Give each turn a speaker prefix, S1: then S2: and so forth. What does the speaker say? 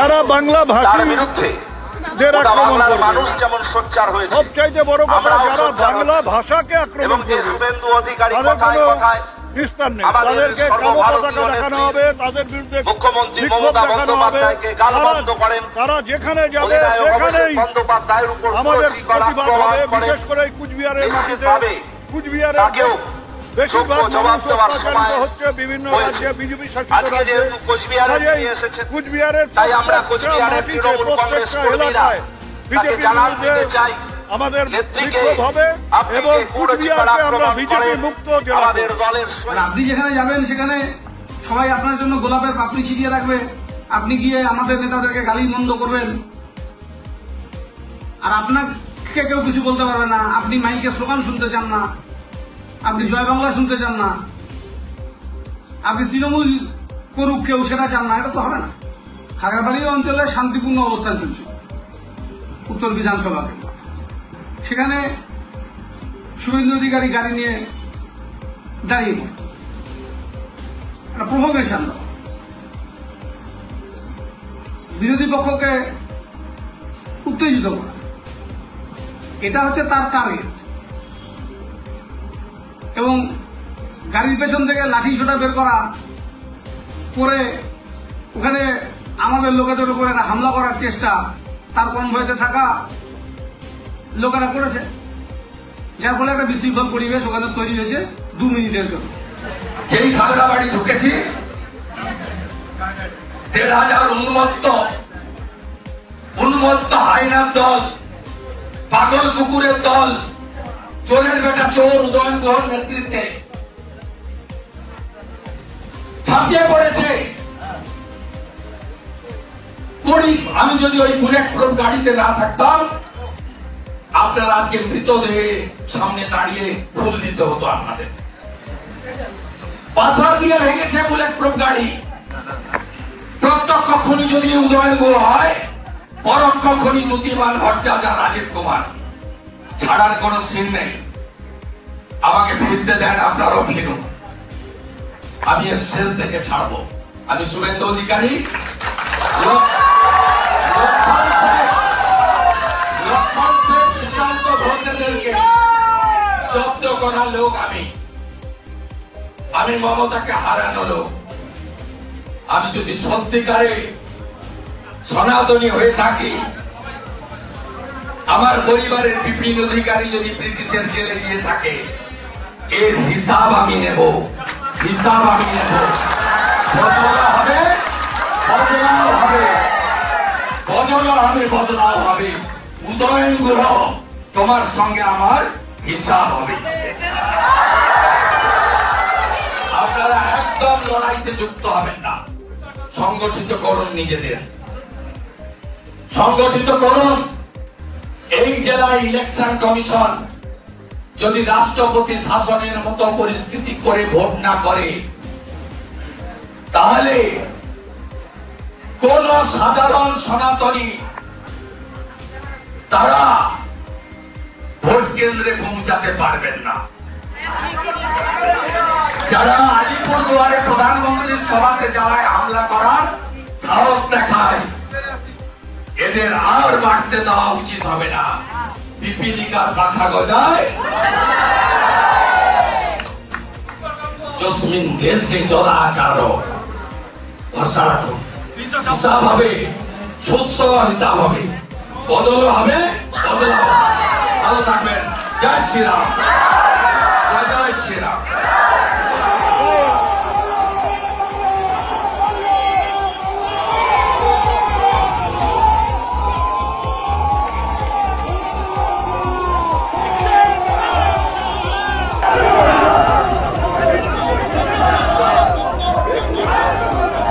S1: যারা বাংলা ভাষীর
S2: বিরুদ্ধে মানুষ যেমন সোচ্চার হয়েছে,
S1: সবচাইতে বড় কথা যারা বাংলা ভাষাকে আক্রমণ করবে
S2: শুভেন্দু অধিকারী কথায় কথায়
S1: নিস্তার নেই, তাদেরকে কালো পতাকা দেখানো হবে, তাদের বিরুদ্ধে
S2: মুখ্যমন্ত্রী মমতা বন্দ্যোপাধ্যায়কে গালমন্দ করেন।
S1: তারা যেখানে যাবে সেখানেই
S2: বন্দ্যোপাধ্যায়ের উপর
S1: আমাদের প্রতিবাদ হবে। বিশেষ করে কুচবিহারের মাটিতে, কুচবিহারের বেশিরভাগ মানুষ অত্যাচারিত হচ্ছে বিভিন্ন রাজ্যে, বিজেপি শাসিত রাজ্যে। কুচবিহারের প্রত্যেকটা এলাকায় বিজেপির বিরুদ্ধে আমাদের বিক্ষোভ হবে এবং কুচবিহারকে আমরা বিজেপি মুক্ত জেলা।
S3: আপনি যেখানে যাবেন সেখানে সবাই আপনার জন্য গোলাপের পাপড়ি ছিটিয়ে রাখবে, আপনি গিয়ে আমাদের নেতাদেরকে গালি মন্দ করবেন, আর আপনাকে কেউ কিছু বলতে পারবে না। আপনি মাইকে স্লোগান শুনতে চান না, আপনি জয় বাংলা শুনতে চান না, আপনি তৃণমূল করুক কেউ সেটা চান না, এটা তো হবে না। খাগড়াবাড়ি অঞ্চলে শান্তিপূর্ণ অবস্থান চলছে উত্তর বিধানসভাতে, সেখানে শুভেন্দু অধিকারী গাড়ি নিয়ে দাঁড়িয়ে পড়ে একটা প্রভোকেশন, বিরোধী পক্ষকে উত্তেজিত করা, এটা হচ্ছে তার টার্গেট। এবং গাড়ির পেছন থেকে লাঠি সোটা বের করা করে ওখানে আমাদের লোকেদের উপর একটা হামলা করার চেষ্টা তার কনভয়েতে থাকা লোকেরা করেছে, যার ফলে একটা বিশৃঙ্খল পরিবেশ ওখানে তৈরি হয়েছে 2 মিনিটের জন্য।
S4: যেই খাগড়াবাড়ি ঢুকেছি 1,500 উন্মত্ত হাইনার দল, পাগল কুকুরের দল, চোরের বেটা চোর উদয়ন গুহর নেতৃত্বে ছাপিয়ে পড়েছে। আমি যদি ওই বুলেট প্রুফ গাড়িতে না থাকতাম, আপনারা আজকে মৃতদেহে সামনে দাঁড়িয়ে ফুল দিতে হতো আপনাদের। পাথর দিয়ে ভেঙেছে বুলেট প্রুফ গাড়ি। প্রত্যক্ষ খনি যদি উদয়ন গুহ হয়, পরোক্ষ খনি দুতিমান ভট্টাচার্য, রাজীব কুমার, ছাড়ার কোন সিন নেই। আমাকে ফিরতে দেন, আপনারাও ফিরুন, আমি এর শেষ দেখে ছাড়বো। আমি শুভেন্দু অধিকারী, লক্ষণ শেখ, সুশান্ত ঘোষদেরকে জব্দ করার লোক আমি মমতাকে হারানো লোক। আমি যদি সত্যিকারে সনাতনী হয়ে থাকি, আমার পরিবারের বিপিন অধিকারী যদি ব্রিটিশের জেলে গিয়ে থাকে, এর হিসাব আমি নেব, হিসাব আমি নেব। বদলা হবে, বদলাও হবে, বদলা হবে, বদলাও হবে। উদয়ন গুহ, তোমার সঙ্গে আমার হিসাব হবে। আপনারা একদম লড়াইতে যুক্ত হবেন না। সংগঠিত করুন, নিজেদের সংগঠিত করুন। এই জেলায় ইলেকশন কমিশন যদি রাষ্ট্রপতি শাসনের মতো পরিস্থিতি করে ভোট না করে, তাহলে কোন সাধারণ সনাতনী তারা ভোট কেন্দ্রে পৌঁছাতে পারবেন না। যারা আলিপুরদুয়ারে প্রধানমন্ত্রীর সভাতে যাওয়ায় হামলা করার সাহস দেখায়, এদের আর বাড়তে দেওয়া উচিত হবে না। পিপিলিকার পাখা গজায়, জসমিন দেশে চলাচার, ভরসা রাখুন। হিসাব হবে, সুৎসহ হিসাব হবে, বদল হবে, বদল হবে। ভালো থাকবেন। জয় শ্রীরাম।